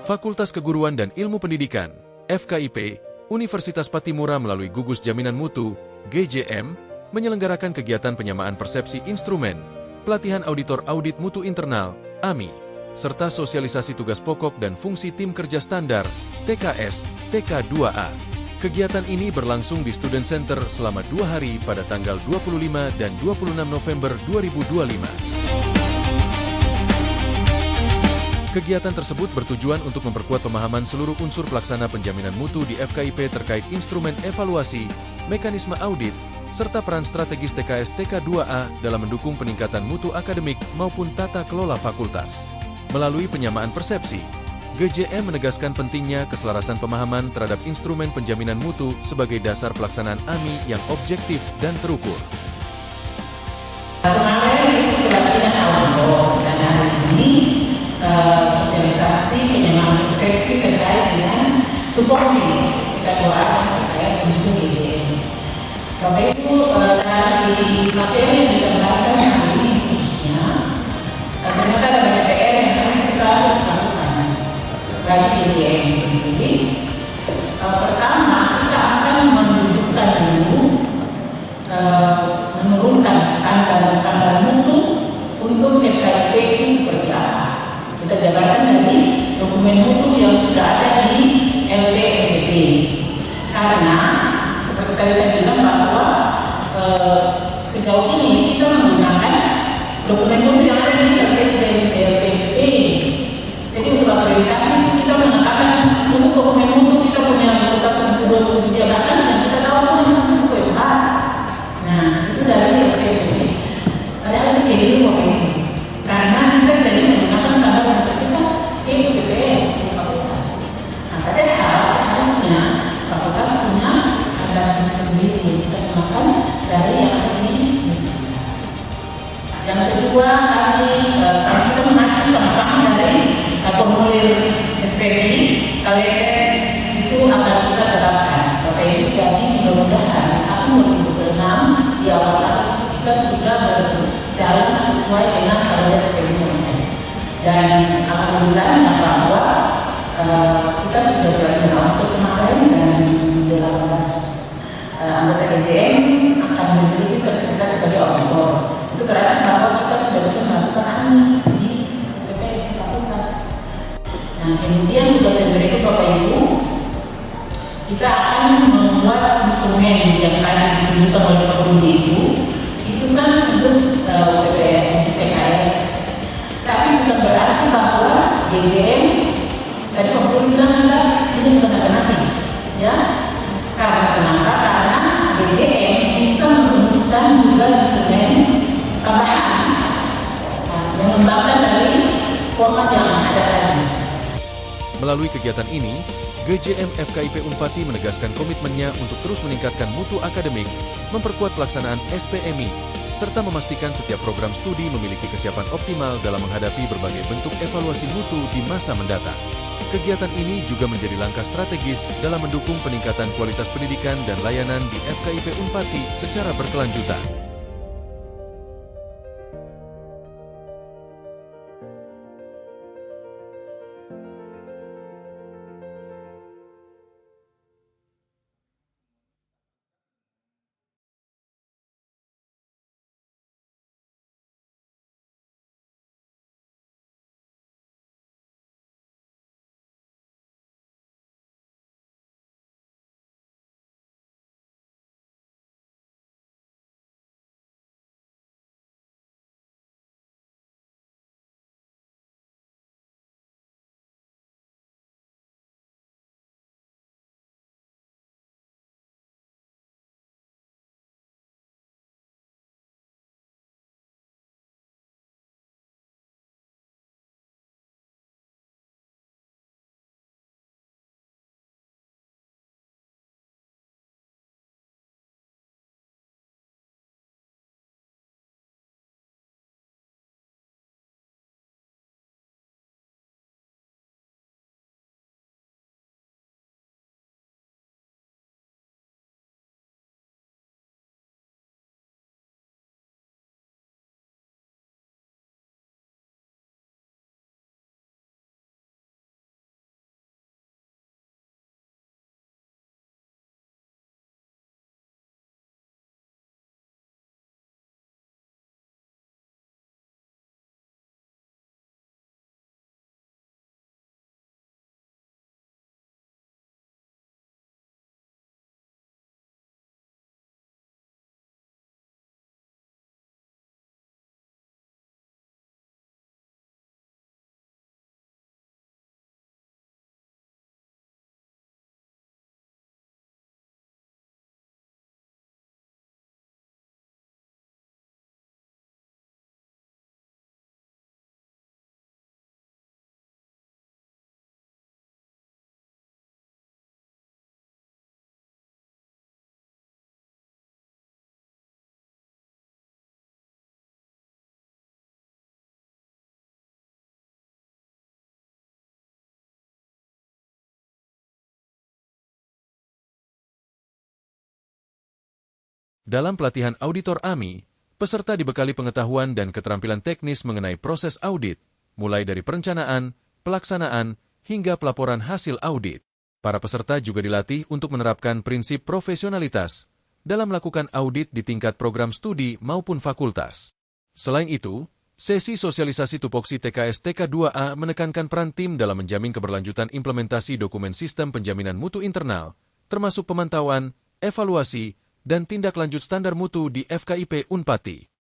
Fakultas Keguruan dan Ilmu Pendidikan, FKIP, Universitas Patimura melalui Gugus Jaminan Mutu, GJM, menyelenggarakan kegiatan penyamaan persepsi instrumen, pelatihan auditor audit mutu internal, AMI, serta sosialisasi tugas pokok dan fungsi tim kerja standar, TKS, TK2A. Kegiatan ini berlangsung di Student Center selama 2 hari pada tanggal 25 dan 26 November 2025. Kegiatan tersebut bertujuan untuk memperkuat pemahaman seluruh unsur pelaksana penjaminan mutu di FKIP terkait instrumen evaluasi, mekanisme audit, serta peran strategis TKS TK2A dalam mendukung peningkatan mutu akademik maupun tata kelola fakultas. Melalui penyamaan persepsi, GJM menegaskan pentingnya keselarasan pemahaman terhadap instrumen penjaminan mutu sebagai dasar pelaksanaan AMI yang objektif dan terukur. Kemarin itu pelatihan auditor dan hari ini sosialisasi penyamaan persepsi terkait dengan tupoksi TK2A dan TKS untuk GJM. Bapak Ibu, dari materi yang disampaikan hari ini khususnya, ternyata ada banyak PR yang harus kita lakukan bagi GJM sendiri. Pertama, kita akan mendudukkan dulu, menurunkan standar mutu untuk FKIP itu seperti apa. Kita jabarkan dari dokumen mutu yang sudah ada di LPMPP. Karena seperti tadi saya bilang bahwa sejauh ini kita menggunakan dokumen mutu yang ada di LPMPP. Jadi untuk akreditasi kita mengatakan untuk dokumen mutu kita punya 1-2 jabatan dan kita tahu itu UMH. Nah itu dari LPMPP. Padahal itu jadi karena kita jadi menggunakan standar universitas BPS di fakultas. Nah, padahal seharusnya fakultas punya standar sendiri yang kita gunakan dari yang ada di universitas. Yang kedua, kami kita mengacu sama-sama dari formulir SPP, kalian itu akan kita terapkan. Bapak Ibu, jadi mudah-mudahan tahun 2026 di awal tahun kita sudah berjalan sesuai dengan kalender SPP dan alhamdulillah bahwa kita sudah berani untuk kemarin dan 18 anggota GJM akan memiliki sertifikat sebagai auditor. Itu karena bahwa kita sudah bisa melakukan AMI di PPS fakultas. Nah kemudian tugas yang berikut Bapak Ibu, kita akan membuat instrumen yang akan ditunjukkan oleh Pak Budi itu kan untuk TKS. Tapi bukan berarti bahwa GJM tadi Pak Budi bilang ini bukan alternatif, ya. Karena kenapa? Karena GJM bisa merumuskan juga instrumen tambahan yang mengembangkan dari format yang ada tadi. Melalui kegiatan ini, GJM FKIP Unpati menegaskan komitmennya untuk terus meningkatkan mutu akademik, memperkuat pelaksanaan SPMI, serta memastikan setiap program studi memiliki kesiapan optimal dalam menghadapi berbagai bentuk evaluasi mutu di masa mendatang. Kegiatan ini juga menjadi langkah strategis dalam mendukung peningkatan kualitas pendidikan dan layanan di FKIP Unpati secara berkelanjutan. Dalam pelatihan auditor AMI, peserta dibekali pengetahuan dan keterampilan teknis mengenai proses audit, mulai dari perencanaan, pelaksanaan, hingga pelaporan hasil audit. Para peserta juga dilatih untuk menerapkan prinsip profesionalitas dalam melakukan audit di tingkat program studi maupun fakultas. Selain itu, sesi sosialisasi tupoksi TKS TK2A menekankan peran tim dalam menjamin keberlanjutan implementasi dokumen sistem penjaminan mutu internal, termasuk pemantauan, evaluasi, dan tindak lanjut standar mutu di FKIP Unpati.